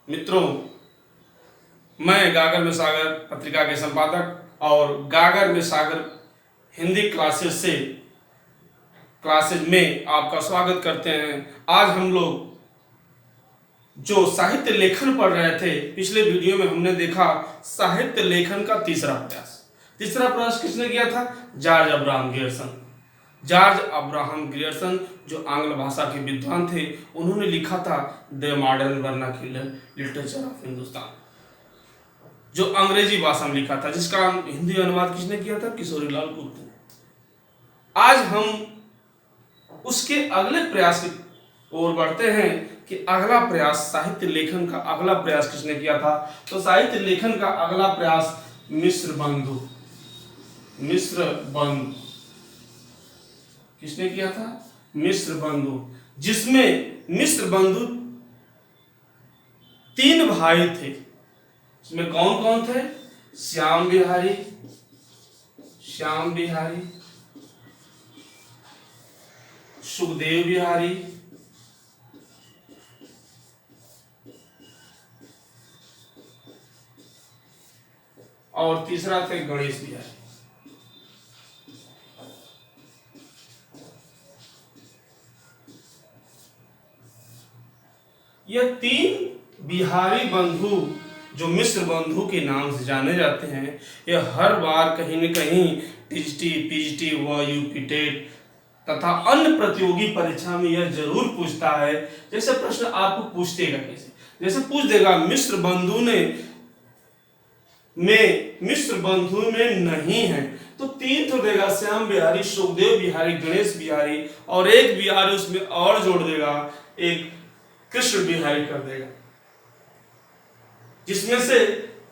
मित्रों, मैं गागर में सागर पत्रिका के संपादक और गागर में सागर हिंदी क्लासेज में आपका स्वागत करते हैं। आज हम लोग जो साहित्य लेखन पढ़ रहे थे, पिछले वीडियो में हमने देखा साहित्य लेखन का तीसरा प्रयास किसने किया था? जॉर्ज अब्राहम ग्रियर्सन जो आंग्ल भाषा के विद्वान थे, उन्होंने लिखा था the modern vernacular literature of Hindustan, जो अंग्रेजी भाषा में लिखा था, जिसका हिंदी अनुवाद किसने किया था? किशोरीलाल गुप्त ने। आज हम उसके अगले प्रयास की ओर बढ़ते हैं कि अगला प्रयास साहित्य लेखन का अगला प्रयास किसने किया था? तो साहित्य लेखन का अगला प्रयास मिश्र बंधु किसने किया था? मिश्र बंधु, जिसमें मिश्र बंधु 3 भाई थे। इसमें कौन कौन थे? श्याम बिहारी, सुखदेव बिहारी और तीसरा थे गणेश बिहारी। यह 3 बिहारी बंधु जो मिश्र बंधु के नाम से जाने जाते हैं, यह हर बार कहीं न कहीं टीजीटी, पीजीटी व यूपी टेट तथा अन्य प्रतियोगी परीक्षा में यह जरूर पूछता है। जैसे प्रश्न आपको पूछेगा कैसे? जैसे पूछ देगा मिश्र बंधु में नहीं है, तो 3 तो देगा, श्याम बिहारी, सुखदेव बिहारी, गणेश बिहारी, और एक बिहारी उसमें और जोड़ देगा, एक कृष्ण बिहारी कर देगा, जिसमें से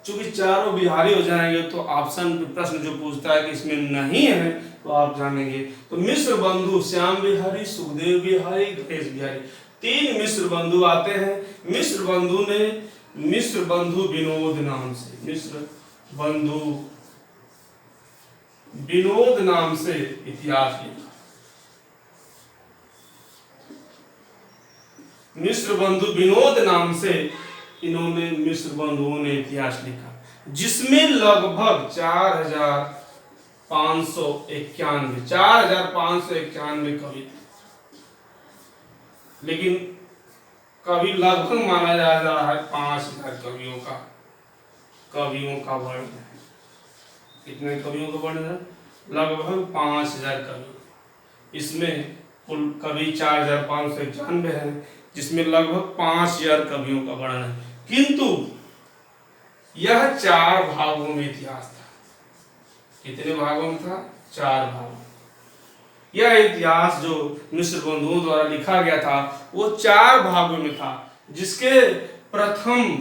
चूंकि चारों बिहारी हो जाएंगे तो ऑप्शन प्रश्न जो पूछता है कि इसमें नहीं है तो आप जानेंगे। तो मिश्र बंधु श्याम बिहारी, सुखदेव बिहारी, गणेश बिहारी, 3 मिश्र बंधु आते हैं। मिश्र बंधु ने मिश्र बंधु विनोद नाम से इतिहास लिखा। मिश्र बंधु विनोद नाम से मिश्र बंधुओं ने इतिहास लिखा, जिसमें लगभग 4591 कवि थे। लेकिन कवि लगभग माना जा रहा है 5000 कवियों का वर्णन है। कितने कवियों का वर्णन है? लगभग 5000 कवि। इसमें कुल कवि 4591 है, जिसमें लगभग 5000 कवियों का वर्णन है। किंतु यह 4 भागों में इतिहास था। कितने भागों में था? 4 भागों। यह इतिहास जो मिश्र बंधुओं द्वारा लिखा गया था वो 4 भागों में था, जिसके प्रथम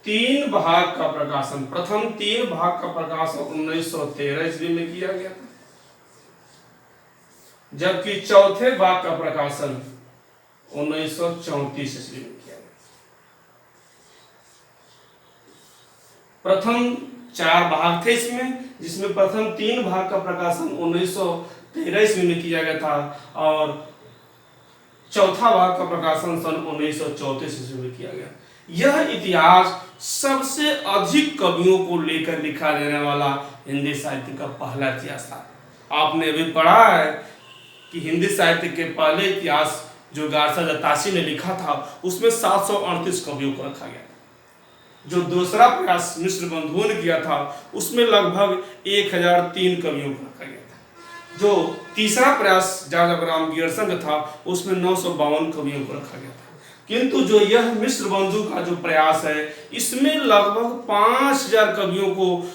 3 भाग का प्रकाशन 1913 ईस्वी में किया गया था, जबकि चौथे भाग का प्रकाशन 1934 ईस्वी में किया गया। प्रथम 4 भाग थे इसमें, जिसमें प्रथम 3 भाग का प्रकाशन 1913 ईस्वी में किया गया था और चौथा भाग का प्रकाशन सन 1934 ईस्वी में किया गया। यह इतिहास सबसे अधिक कवियों को लेकर लिखा जाने वाला हिंदी साहित्य का पहला इतिहास था। आपने अभी पढ़ा है कि हिंदी साहित्य के पहले इतिहास जो गारसा जतासी ने लिखा था, उसमें 738 कवियों को रखा गया था। जो दूसरा प्रयास मिश्र बंधुओं ने किया था, उसमें लगभग 1003 कवियों को रखा गया था। जो तीसरा प्रयास जॉर्ज अब्राहम ग्रियर्सन का था, उसमें 952 कवियों को रखा गया था। किंतु जो यह मिश्र बंधु का जो प्रयास है, इसमें लगभग 5000 कवियों को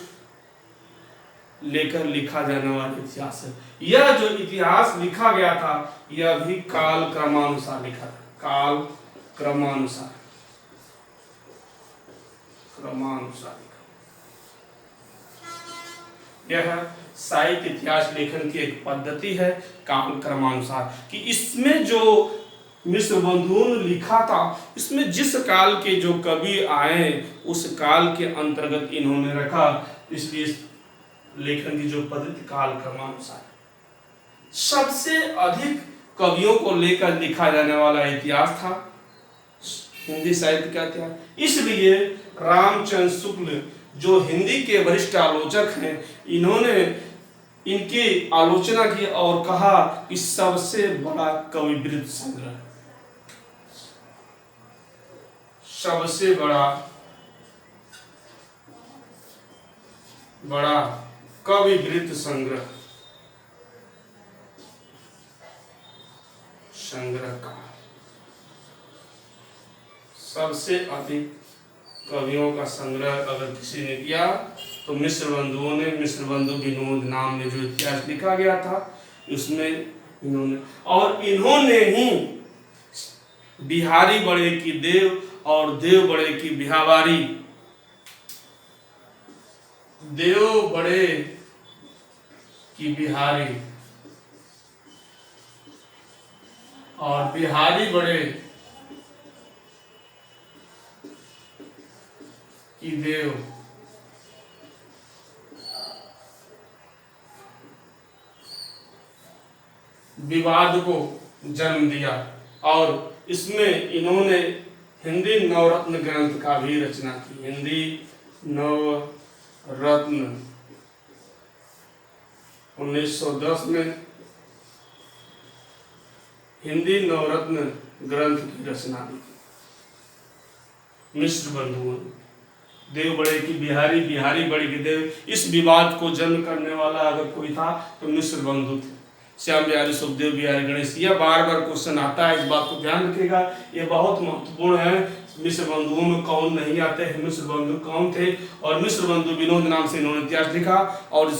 लेकर लिखा जाने वाला इतिहास है। यह जो इतिहास लिखा गया था, यह भी काल क्रमानुसार लिखा था। यह साहित्य इतिहास लेखन की एक पद्धति है, काल क्रमानुसार, कि इसमें जो मिश्र बंधुओं ने लिखा था, इसमें जिस काल के जो कवि आए उस काल के अंतर्गत इन्होंने रखा, इसलिए लेखन की जो पद्धति काल क्रमानुसार। सबसे अधिक कवियों को लेकर लिखा जाने वाला इतिहास था हिंदी साहित्य का इतिहास। इसलिए रामचंद्र शुक्ल जो हिंदी के वरिष्ठ आलोचक हैं, इन्होंने इनकी आलोचना की और कहा कि सबसे बड़ा कविवृत्त संग्रह, सबसे बड़ा कविवृत्त संग्रह का सबसे अधिक कवियों का संग्रह अगर किसी ने किया तो मिश्र बंधुओं ने, मिश्र बंधु विनोद नाम में जो इतिहास लिखा गया था उसमें इन्होंने ही बिहारी बड़े की देव और देव बड़े की बिहावारी, देव बड़े की बिहारी और बिहारी बड़े की देव विवाद को जन्म दिया और इसमें इन्होंने हिंदी नवरत्न ग्रंथ का भी रचना की। हिंदी नवरत्न 1910 में हिंदी नवरत्न ग्रंथ की रचना की मिश्र बंधुओं ने। देव बड़े की बिहारी, बिहारी बड़े की देव, इस विवाद को जन्म करने वाला अगर कोई था तो मिश्र बंधु थे, श्याम बिहारी, सुखदेव बिहारी गणेश। यह बार बार क्वेश्चन आता है, इस बात को ध्यान रखिएगा, ये बहुत महत्वपूर्ण है। मिश्र बंधुओं में कौन नहीं आते हैं, मिश्र बंधु कौन थे? और मिश्र बंधु विनोद नाम से इन्होंने इतिहास लिखा और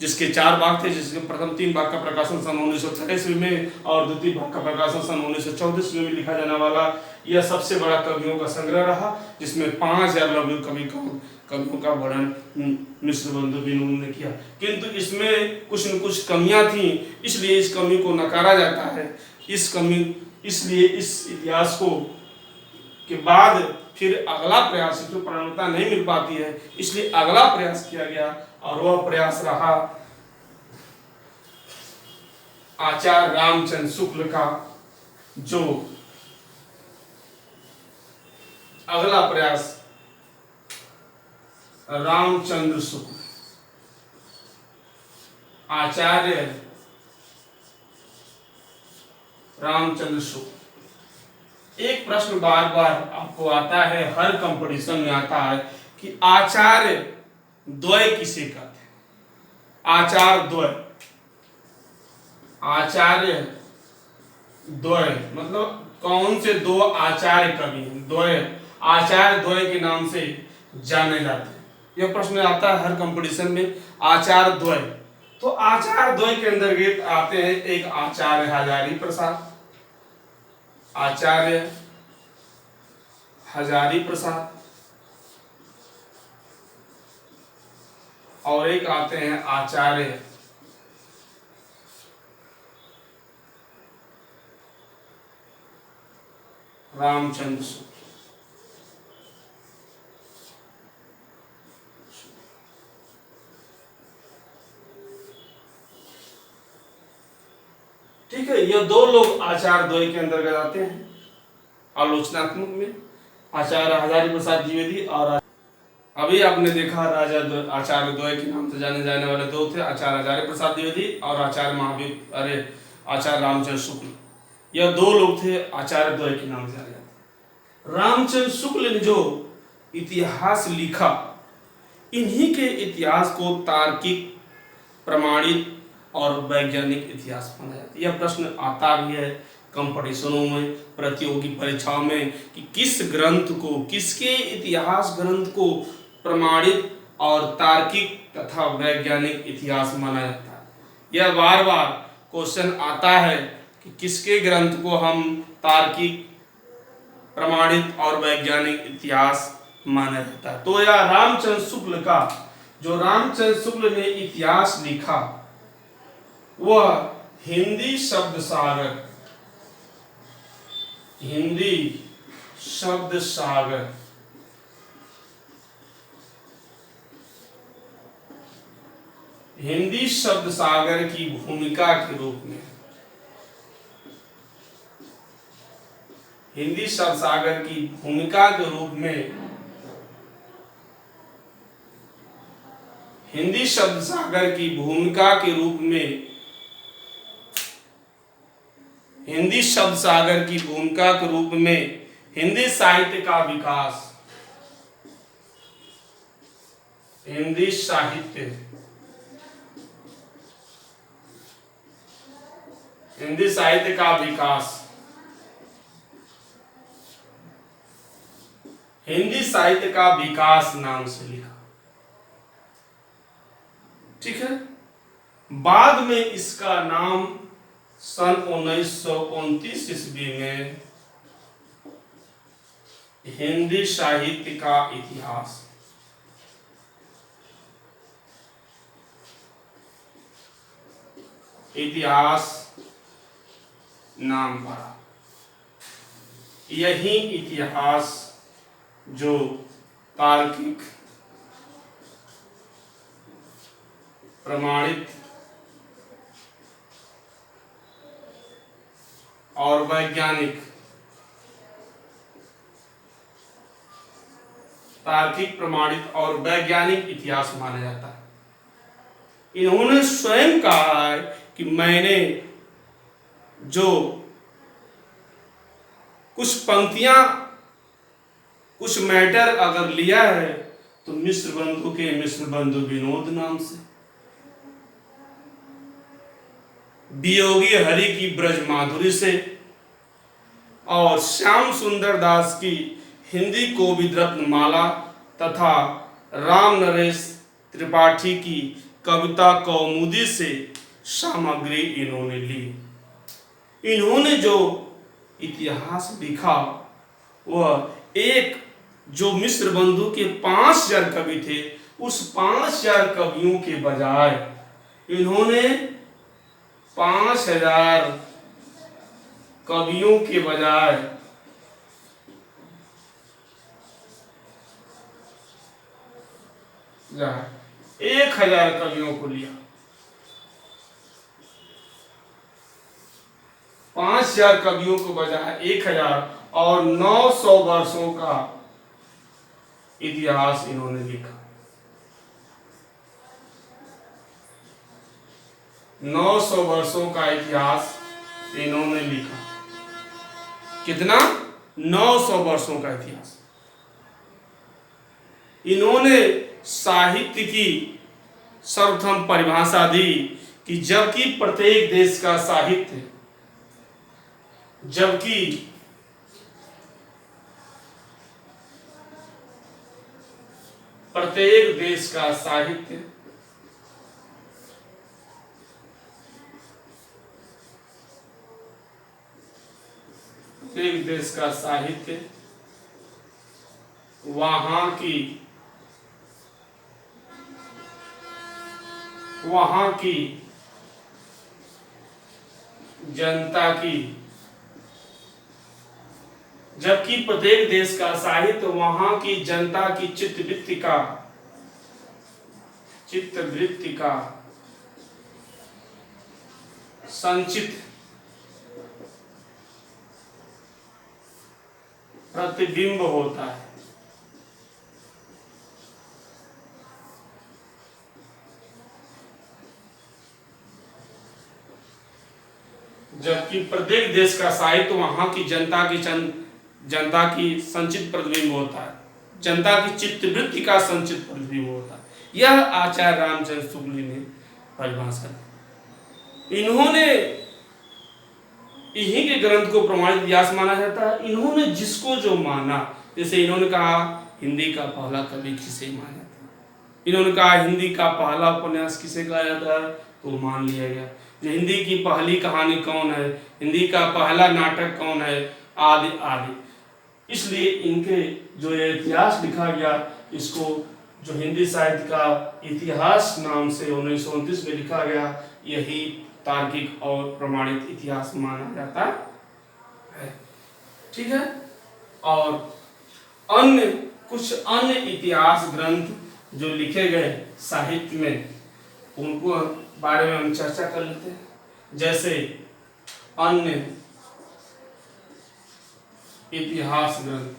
जिसके 4 भाग थे, जिसके प्रथम 3 भाग का प्रकाशन सन 1928 में और द्वितीय भाग का प्रकाशन सन 1934 में भी लिखा जाने वाला यह सबसे बड़ा कवियों का संग्रह रहा, जिसमें 5000 लघु कवियों का वर्णन मिश्र बंधु विनोद ने किया। किंतु इसमें कुछ न कुछ कमियां थी, इसलिए इस कमी को नकारा जाता है। इसलिए इस इतिहास को के बाद फिर अगला प्रयास, इसमें प्रमाणिकता नहीं मिल पाती है, इसलिए अगला प्रयास किया गया और वह प्रयास रहा आचार्य रामचंद्र शुक्ल का। जो अगला प्रयास रामचंद्र शुक्ल, आचार्य रामचंद्र शुक्ल। एक प्रश्न बार बार आपको आता है, हर कंपटीशन में आता है कि आचार्य द्वय किसे कहते हैं? आचार्य द्वय, आचार्य द्वय मतलब कौन से दो आचार्य कवि हैं? द्वय, आचार्य द्वय के नाम से जाने जाते हैं। यह प्रश्न आता है हर कंपटीशन में, आचार्य द्वय। तो आचार्य द्वय के अंतर्गत आते हैं एक आचार्य हजारी प्रसाद, आचार्य हजारी प्रसाद, और एक आते हैं आचार्य रामचंद्र शुक्ल। ठीक है, ये 2 लोग आचार्य द्वय के अंतर्गत आते हैं आलोचनात्मक में, आचार्य हजारी प्रसाद द्विवेदी और अभी आपने देखा आचार्य द्वय के नाम से जाने जाने वाले 2 थे, आचार्य हजारी प्रसाद द्विवेदी और आचार्य रामचंद्र शुक्ल। यह 2 लोग थे आचार्य द्वय के नाम से जाने जाते। रामचंद्र शुक्ल ने जो इतिहास लिखा, इन्हीं के इतिहास को तार्किक, प्रमाणित और वैज्ञानिक इतिहास माना जाता है। यह प्रश्न आता भी है कंपटीशनों में, प्रतियोगी परीक्षाओं में कि किस ग्रंथ को, किसके इतिहास ग्रंथ को प्रमाणित और तार्किक तथा वैज्ञानिक इतिहास माना जाता है। यह बार बार क्वेश्चन आता है कि किसके ग्रंथ को हम तार्किक, प्रमाणित और वैज्ञानिक इतिहास माना जाता है। तो यह रामचंद्र शुक्ल का, जो रामचंद्र शुक्ल ने इतिहास लिखा, वह हिंदी शब्द सागर, हिंदी शब्द सागर हिंदी शब्द सागर की भूमिका के रूप में, हिंदी शब्द सागर की भूमिका के रूप में, हिंदी शब्द सागर की भूमिका के रूप में, हिंदी शब्द सागर की भूमिका के रूप में हिंदी साहित्य का विकास, हिंदी साहित्य, हिंदी साहित्य का विकास, हिंदी साहित्य का विकास नाम से लिखा। ठीक है। बाद में इसका नाम सन 1929 ईस्वी में हिंदी साहित्य का इतिहास, इतिहास नाम पड़ा। यही इतिहास जो तार्किक, प्रमाणित और वैज्ञानिक, तार्किक, प्रमाणित और वैज्ञानिक इतिहास माना जाता है। इन्होंने स्वयं कहा है कि मैंने जो कुछ पंक्तियां, कुछ मैटर अगर लिया है तो मिश्र बंधु के मिश्र बंधु विनोद नाम से, वियोगी हरि की ब्रज माधुरी से, और श्याम सुंदर दास की हिंदी कोविद रत्न माला तथा राम नरेश त्रिपाठी की कविता कौमुदी से सामग्री इन्होंने ली। इन्होंने जो इतिहास लिखा वह एक, जो मिश्र बंधु के 5000 कवि थे, उस 5000 कवियों के बजाय इन्होंने 5000 कवियों के बजाय 1000 कवियों को लिया। 5000 कवियों को बजाय 1000 और 900 वर्षों का इतिहास इन्होंने लिखा। 900 वर्षों का इतिहास इन्होंने लिखा। कितना? 900 वर्षों का इतिहास। इन्होंने साहित्य की सर्वप्रथम परिभाषा दी कि जबकि प्रत्येक देश का साहित्य, जबकि प्रत्येक देश का साहित्य प्रत्येक देश का साहित्य वहां की जनता की, जबकि प्रत्येक देश का साहित्य वहां की जनता की चित्तवृत्ति का संचित प्रतिबिंब होता है। जबकि प्रत्येक देश का साहित्य वहां की जनता की संचित प्रतिबिंब होता है, जनता की चित्तवृत्ति का संचित प्रतिबिंब होता है। यह आचार्य रामचंद्र शुक्ल ने परिभाषा दी। इन्होंने इन्हीं के ग्रंथ को प्रमाणित इतिहास माना जाता है। इन्होंने जिसको जो माना, जैसे इन्होंने कहा हिंदी का पहला कवि किसे माना जाता है, इन्होंने कहा हिंदी का पहला उपन्यास किसे कहा जाता है, तो मान लिया गया। हिंदी की पहली कहानी कौन है, हिंदी का पहला नाटक कौन है, आदि आदि। इसलिए इनके जो ये इतिहास लिखा गया, इसको जो हिंदी साहित्य का इतिहास नाम से 1929 में लिखा गया, यही तार्किक और प्रमाणित इतिहास माना जाता है। ठीक है। और कुछ अन्य इतिहास ग्रंथ जो लिखे गए साहित्य में, उनको बारे में हम चर्चा कर लेते हैं। जैसे अन्य इतिहास ग्रंथ,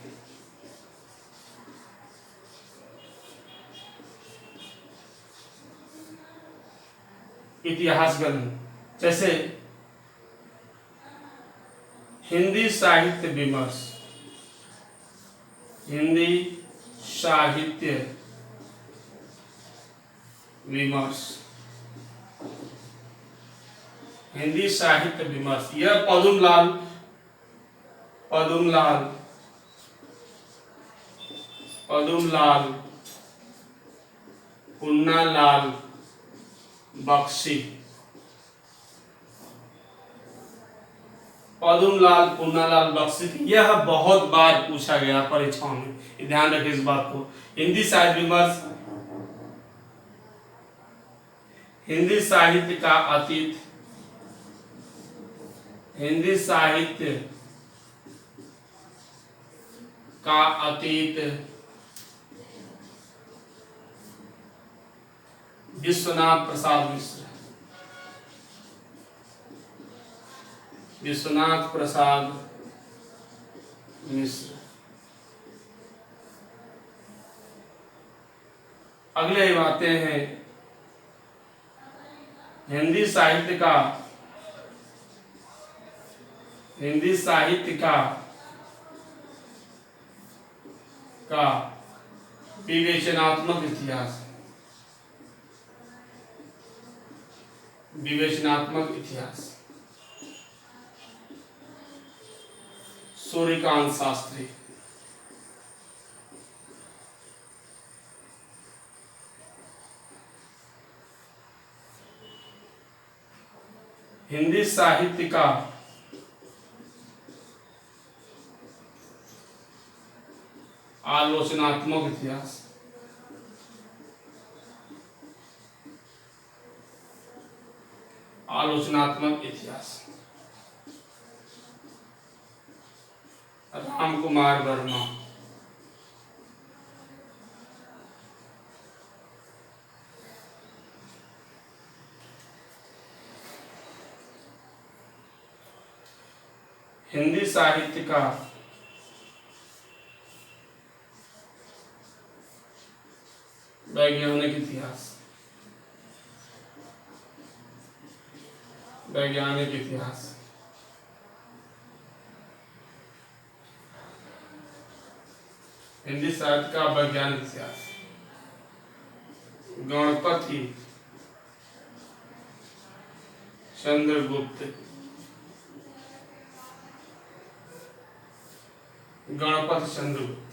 इतिहास ग्रंथ जैसे हिंदी साहित्य विमर्श, हिंदी साहित्य विमर्श, हिंदी साहित्य विमर्श, यह पदुमलाल पदुमलाल पदुमलाल पुन्नालाल बख्शी, पदुमलाल पुन्नालाल बख्शी, यह बहुत बार पूछा गया परीक्षाओं में, ध्यान रखें इस बात को। हिंदी साहित्य विमर्श, हिंदी साहित्य का अतीत, हिंदी साहित्य का अतीत, विश्वनाथ प्रसाद मिश्र, विश्वनाथ प्रसाद मिश्र। अगले आते हैं हिंदी साहित्य का, हिंदी साहित्य का विवेचनात्मक इतिहास, विवेचनात्मक इतिहास, सूर्यकांत शास्त्री। हिंदी साहित्य का आलोचनात्मक इतिहास, आलोचनात्मक इतिहास, राम कुमार वर्मा। हिंदी साहित्य का वैज्ञानिक इतिहास, वैज्ञानिक इतिहास, हिंदी साहित्य का वैज्ञानिक इतिहास, गणपति चंद्रगुप्त, गणपति चंद्रगुप्त।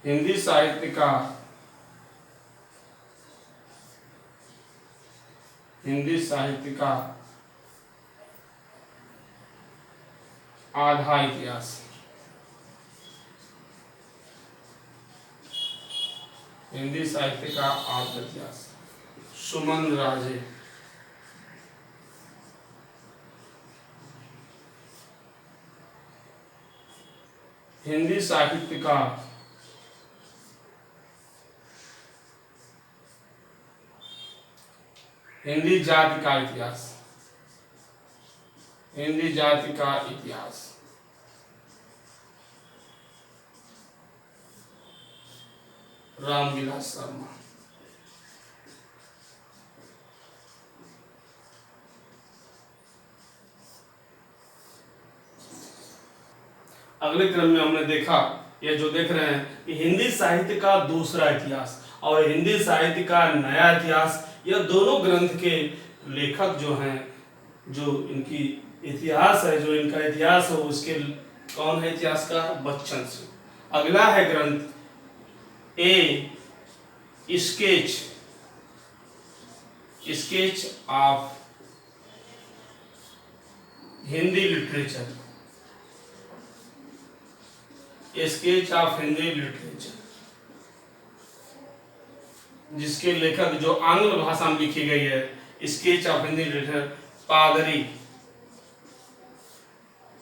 हिंदी साहित्य का, हिंदी साहित्य का आधा इतिहास, हिंदी साहित्य का आधा इतिहास, सुमन राजे। हिंदी साहित्य का हिंदी जाति का इतिहास, हिंदी जाति का इतिहास, रामविलास शर्मा। अगले क्रम में हमने देखा, ये जो देख रहे हैं कि हिंदी साहित्य का दूसरा इतिहास और हिंदी साहित्य का नया इतिहास, यह दोनों ग्रंथ के लेखक जो हैं, जो इनकी इतिहास है, जो इनका इतिहास है, उसके कौन है इतिहासकार? बच्चन सिंह। अगला है ग्रंथ ए sketch, sketch of Hindi literature, sketch of Hindi literature, जिसके लेखक जो आंग्ल भाषा में लिखी गई है, स्केच ऑफ हिंदी लिटरेचर, पादरी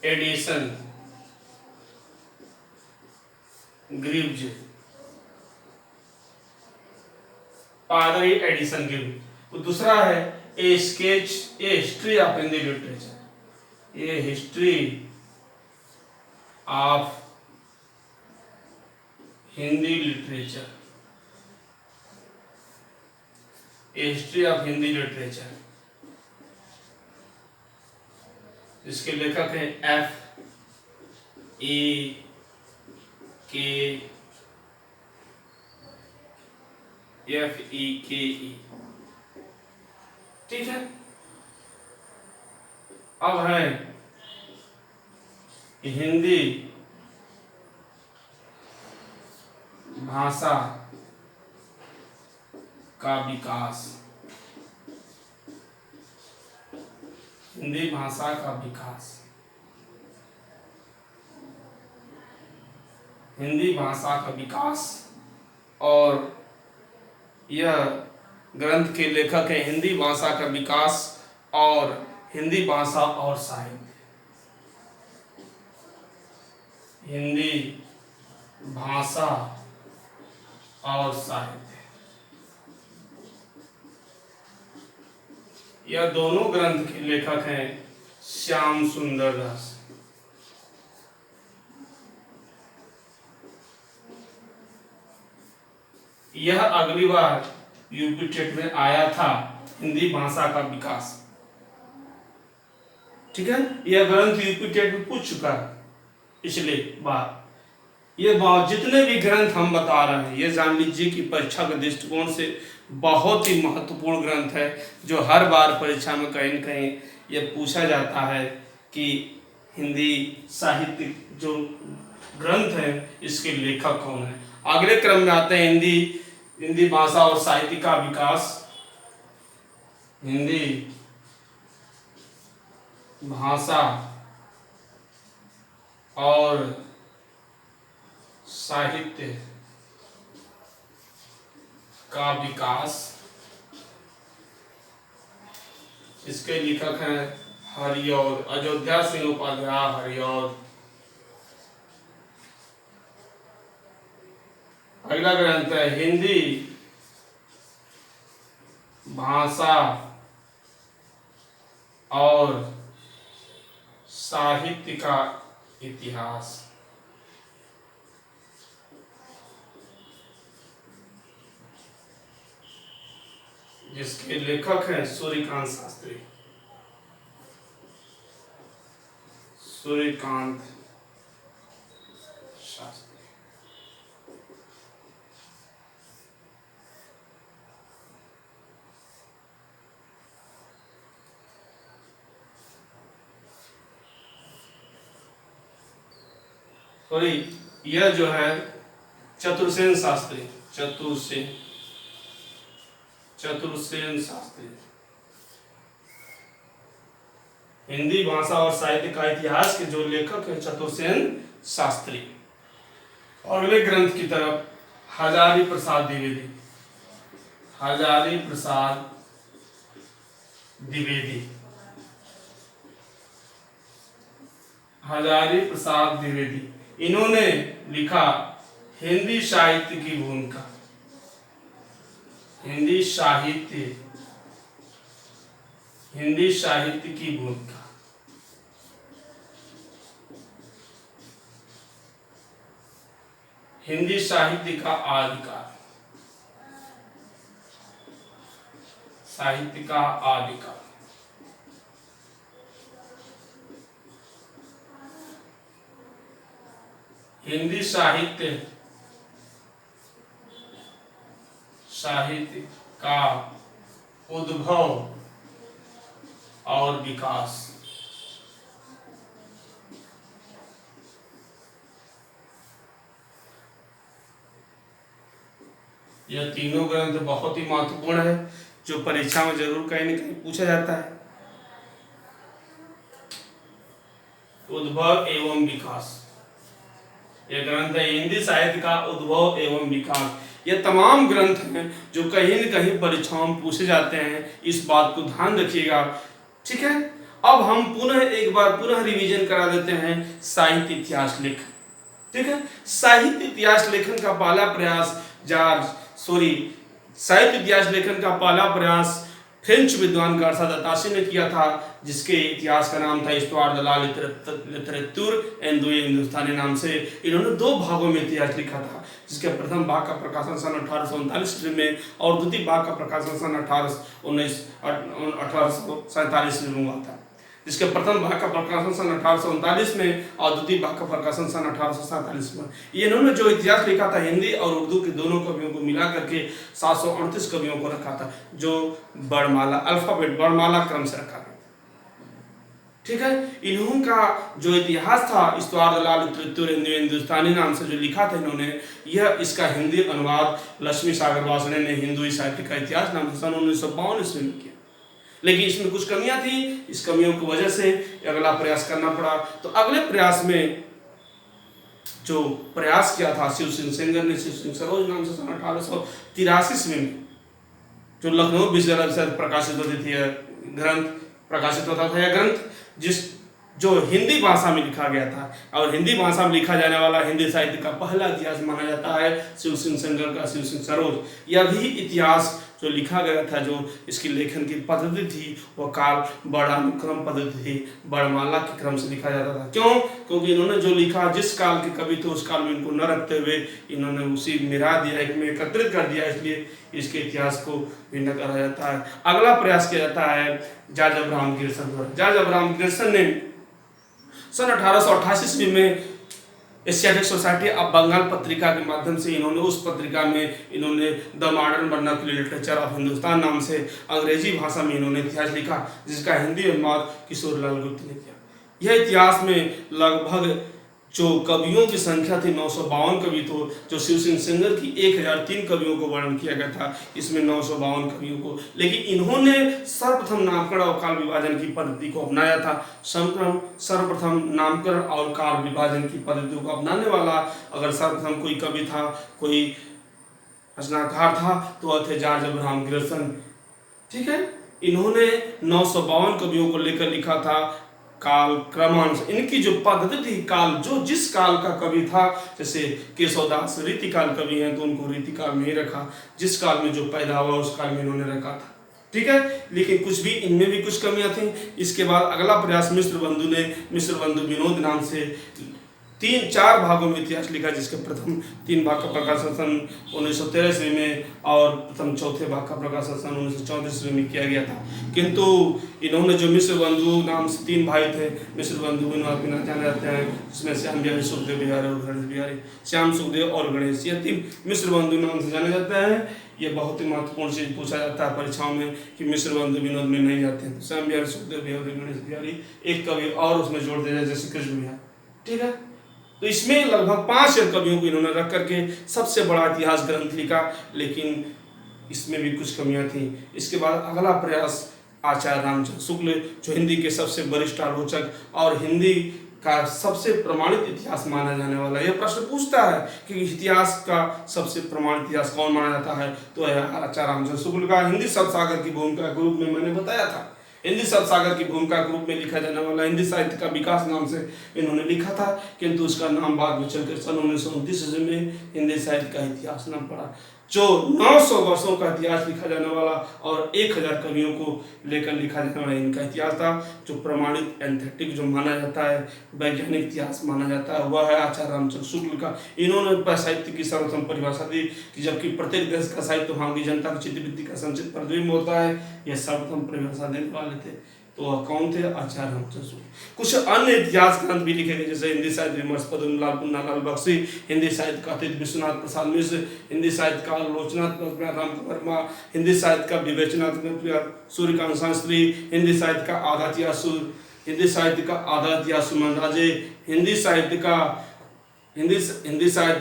एडिसन ग्रीव्ज, पादरी एडिसन ग्रीव्ज। दूसरा है ए sketch A history of Hindi literature, A history of Hindi literature, A history of Hindi literature. इसके लेखक हैं F.E.K.E। ठीक है। अब है हिंदी भाषा का विकास, हिंदी भाषा का विकास, हिंदी भाषा का विकास। और यह ग्रंथ के लेखक है हिंदी भाषा का विकास और हिंदी भाषा और साहित्य, हिंदी भाषा और साहित्य। यह दोनों ग्रंथ के लेखक हैं श्याम सुंदर दास। यह अगली बार यूपी टेट में आया था, हिंदी भाषा का विकास। ठीक है, यह ग्रंथ यूपी टेट में पूछ चुका है पिछले बार। ये जितने भी ग्रंथ हम बता रहे हैं, ये जान लीजिए कि परीक्षा के दृष्टिकोण से बहुत ही महत्वपूर्ण ग्रंथ है, जो हर बार परीक्षा में कहीं न कहीं ये पूछा जाता है कि हिंदी साहित्य जो ग्रंथ है इसके लेखक कौन है। अगले क्रम में आते हैं हिंदी भाषा और साहित्य का विकास, हिंदी भाषा और साहित्य का विकास। इसके लेखक हैं हरिऔध, अयोध्या सिंह उपाध्याय हरिऔध। अगला ग्रंथ है हिंदी भाषा और साहित्य का इतिहास। जिसके लेखक हैं सूर्यकांत शास्त्री, सूर्यकांत शास्त्री। सॉरी, यह जो है चतुर्सेन शास्त्री, चतुर्सेन शास्त्री। हिंदी भाषा और साहित्य का इतिहास के जो लेखक हैं चतुर्सेन शास्त्री। अगले ग्रंथ की तरफ हजारी प्रसाद द्विवेदी, हजारी प्रसाद द्विवेदी, हजारी प्रसाद द्विवेदी। इन्होंने लिखा हिंदी साहित्य की भूमिका, हिंदी साहित्य की भूमिका। हिंदी साहित्य का आदिकाल, साहित्य का आदिकाल। हिंदी साहित्य का उद्भव और विकास। यह तीनों ग्रंथ बहुत ही महत्वपूर्ण है, जो परीक्षा में जरूर कहीं न कहीं पूछा जाता है। उद्भव एवं विकास, यह ग्रंथ है हिंदी साहित्य का उद्भव एवं विकास। ये तमाम ग्रंथ हैं जो कहीं न कहीं परीक्षाओं में पूछे जाते हैं, इस बात को ध्यान रखिएगा। ठीक है, अब हम पुनः रिवीजन करा देते हैं साहित्य इतिहास लेखन। ठीक है, साहित्य इतिहास लेखन का पहला प्रयास फ्रेंच विद्वान गार्सा ने किया था, जिसके इतिहास का नाम था इस्टवार de la लिटरेचर एंड दो हिंदुस्तानी नाम से। इन्होंने 2 भागों में इतिहास लिखा था, जिसके प्रथम भाग का प्रकाशन सन 1839 ईस्वी में और द्वितीय भाग का प्रकाशन सन 1847 ईस्वी में हुआ था। जिसके प्रथम भाग का प्रकाशन सन 1839 में और द्वितीय भाग का प्रकाशन सन 1847 में। ये इन्होंने जो इतिहास लिखा था, हिंदी और उर्दू के दोनों कवियों को मिला करके 738 कवियों को रखा था, जो वर्णमाला अल्फाबेट वर्णमाला क्रम से रखा था। ठीक है, इन्हों का जो इतिहास था इस्तिवार लाल हिंदुस्तानी नाम से जो लिखा था इन्होंने, यह इसका हिंदी अनुवाद लक्ष्मी सागर वासने ने हिंदू साहित्य का इतिहास नाम से सन 1952 ईस्वी में किया। लेकिन इसमें कुछ कमियां थी, इस कमियों की वजह से अगला प्रयास करना पड़ा। तो अगले प्रयास में जो प्रयास किया था शिव सिंह सेंगर ने, शिव सिंह सरोज नाम से सन 1883 ईस्वी में जो लखनऊ विश्वविद्यालय से प्रकाशित होती थी ग्रंथ प्रकाशित होता था, यह ग्रंथ जो हिंदी भाषा में लिखा गया था, और हिंदी भाषा में लिखा जाने वाला हिंदी साहित्य का पहला इतिहास माना जाता है शिव सिंह सेंगर का शिव सिंह सरोज। यह भी इतिहास जो लिखा गया था, जो इसकी लेखन की पद्धति थी, वह काल वर्णानुक्रम पद्धति थी, वर्णमाला के क्रम से लिखा जाता था। क्यों? क्योंकि इन्होंने जो लिखा, जिस काल के कवि थे उस काल में इनको न रखते हुए इन्होंने उसी मिला दिया, एक में एकत्रित कर दिया, इसलिए इसके इतिहास को भिन्न करा जाता है। अगला प्रयास किया जाता है जॉर्ज अब्राहम गिब्सन द्वारा। जॉर्ज अब्राहम गिब्सन ने सन 1888 ईस्वी में एशियाटिक सोसाइटी ऑफ बंगाल पत्रिका के माध्यम से इन्होंने उस पत्रिका में इन्होंने the modern vernacular literature of Hindustan नाम से अंग्रेजी भाषा में इन्होंने इतिहास लिखा, जिसका हिंदी अनुवाद किशोर लाल गुप्त ने किया। यह इतिहास में लगभग जो कवियों की संख्या थी 952 कवि थे, जो शिव सिंह सेंगर की 1003 कवियों को वर्णन किया गया था, इसमें 952 कवियों को। लेकिन इन्होंने सर्वप्रथम नामकरण और काल विभाजन की पद्धति को अपनाया था। सर्वप्रथम नामकरण और काल विभाजन की पद्धति को अपनाने वाला अगर सर्वप्रथम कोई कवि था, कोई रचनाकार था, तो वह थे जॉर्ज अब्राहम गिब्सन। ठीक है, इन्होंने 952 कवियों को लेकर लिखा था काल क्रमानुसार। इनकी जो पद्धति थी, काल जो जिस काल का कवि था, जैसे केशवदास रीतिकाल कवि हैं तो उनको रीतिकाल में ही रखा, जिस काल में जो पैदा हुआ उस काल में इन्होंने रखा था। ठीक है, लेकिन कुछ भी इनमें भी कुछ कमियां थी। इसके बाद अगला प्रयास मिश्र बंधु विनोद नाम से 3-4 भागों में इतिहास लिखा, जिसके प्रथम 3 भाग का प्रकाशन सन 1913 ईस्वी में और प्रथम चौथे भाग का प्रकाशन सन 1934 ईस्वी में किया गया था। किंतु इन्होंने जो मिश्र बंधु नाम से 3 भाई थे, मिश्र बंधु विनोद के नाम जाने जाते हैं, जिसमें श्याम बिहारी सुखदेव बिहारी और गणेश बिहारी, श्याम सुखदेव और गणेश, ये 3 मिश्र बंधु नाम से जाने जाते हैं। ये बहुत ही महत्वपूर्ण चीज पूछा जाता है परीक्षाओं में कि मिश्र बंधु विनोद में नहीं जाते हैं। श्याम बिहारी सुखदेव बिहारी गणेश बिहारी, एक कवि और उसमें जोड़ दिया जाए जैसे कृष्ण बिहार। ठीक है, तो इसमें लगभग 5 कवियों को इन्होंने रख करके सबसे बड़ा इतिहास ग्रंथ लिखा, लेकिन इसमें भी कुछ कमियां थी। इसके बाद अगला प्रयास आचार्य रामचंद्र शुक्ल, जो हिंदी के सबसे वरिष्ठ आलोचक और हिंदी का सबसे प्रमाणित इतिहास माना जाने वाला। यह प्रश्न पूछता है कि इतिहास का सबसे प्रमाणित इतिहास कौन माना जाता है, तो यह आचार्य रामचंद्र शुक्ल का। हिंदी शब्द सागर की भूमिका के रूप में मैंने बताया था, हिंदी शब्द सागर की भूमिका के रूप में लिखा जाने वाला हिंदी साहित्य का विकास नाम से इन्होंने लिखा था, किंतु उसका नाम बाद में चलकर सन 1929 ईस्वी में हिंदी साहित्य का इतिहास नाम पड़ा। जो 900 वर्षों का इतिहास लिखा जाने वाला और 1000 कवियों को लेकर लिखा जाने वाला इनका इतिहास था, जो प्रमाणित एंथेटिक जो माना जाता है, वैज्ञानिक इतिहास माना जाता है, वह है आचार्य रामचंद्र शुक्ल का। इन्होंने साहित्य की सर्वप्रथम परिभाषा दी कि जबकि प्रत्येक देश का साहित्य वहाँ की जनता की चित्तवृत्ति का संचित प्रतिबिंब होता है, यह सर्वप्रथम परिभाषा देने वाले थे। तो वह कौन थे? आचार्य रामचंद्र शुक्ल। कुछ अन्य इतिहास ग्रंथ भी लिखे गए, जैसे हिंदी साहित्य विमर्श पद्मलाल पुन्नालाल बख्शी, हिंदी साहित्य का अतीत विश्वनाथ प्रसाद मिश्र, हिंदी साहित्य का आलोचनात्मक राम वर्मा, हिंदी साहित्य का विवेचनात्मक सूर्यकांत शास्त्री, हिंदी साहित्य का आधा इतिहास हिंदी साहित्य का आधा इतिहास सुमन राजे, हिंदी साहित्य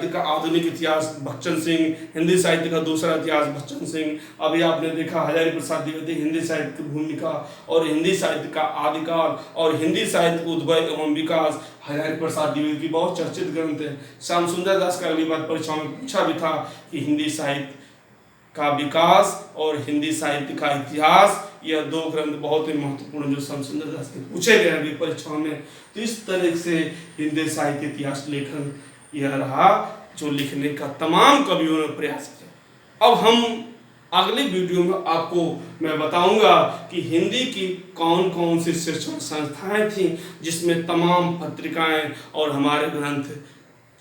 का आधुनिक इतिहास बच्चन सिंह, हिंदी साहित्य का दूसरा इतिहास बच्चन सिंह। अभी आपने देखा हजारी प्रसाद द्विवेदी हिंदी साहित्य की भूमिका और हिंदी साहित्य का आदिकाल और हिंदी साहित्य का उद्भव एवं विकास, हजारी प्रसाद द्विवेदी की बहुत चर्चित ग्रंथ है। श्याम सुंदर दास का अगली बार परीक्षा में पूछा भी था कि हिंदी साहित्य का विकास और हिंदी साहित्य का इतिहास, यह 2 ग्रंथ बहुत ही महत्वपूर्ण जो श्याम सुंदर दास के पूछे गए अभी परीक्षाओं में। तो इस तरह से हिंदी साहित्य इतिहास लेखन यह रहा जो लिखने का तमाम कवियों ने प्रयास किया। अब हम अगली वीडियो में आपको मैं बताऊंगा कि हिंदी की कौन कौन सी शिक्षण संस्थाएं थीं जिसमें तमाम पत्रिकाएं और हमारे ग्रंथ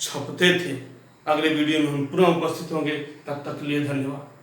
छपते थे। अगले वीडियो में हम पुनः उपस्थित होंगे, तब तक के लिए धन्यवाद।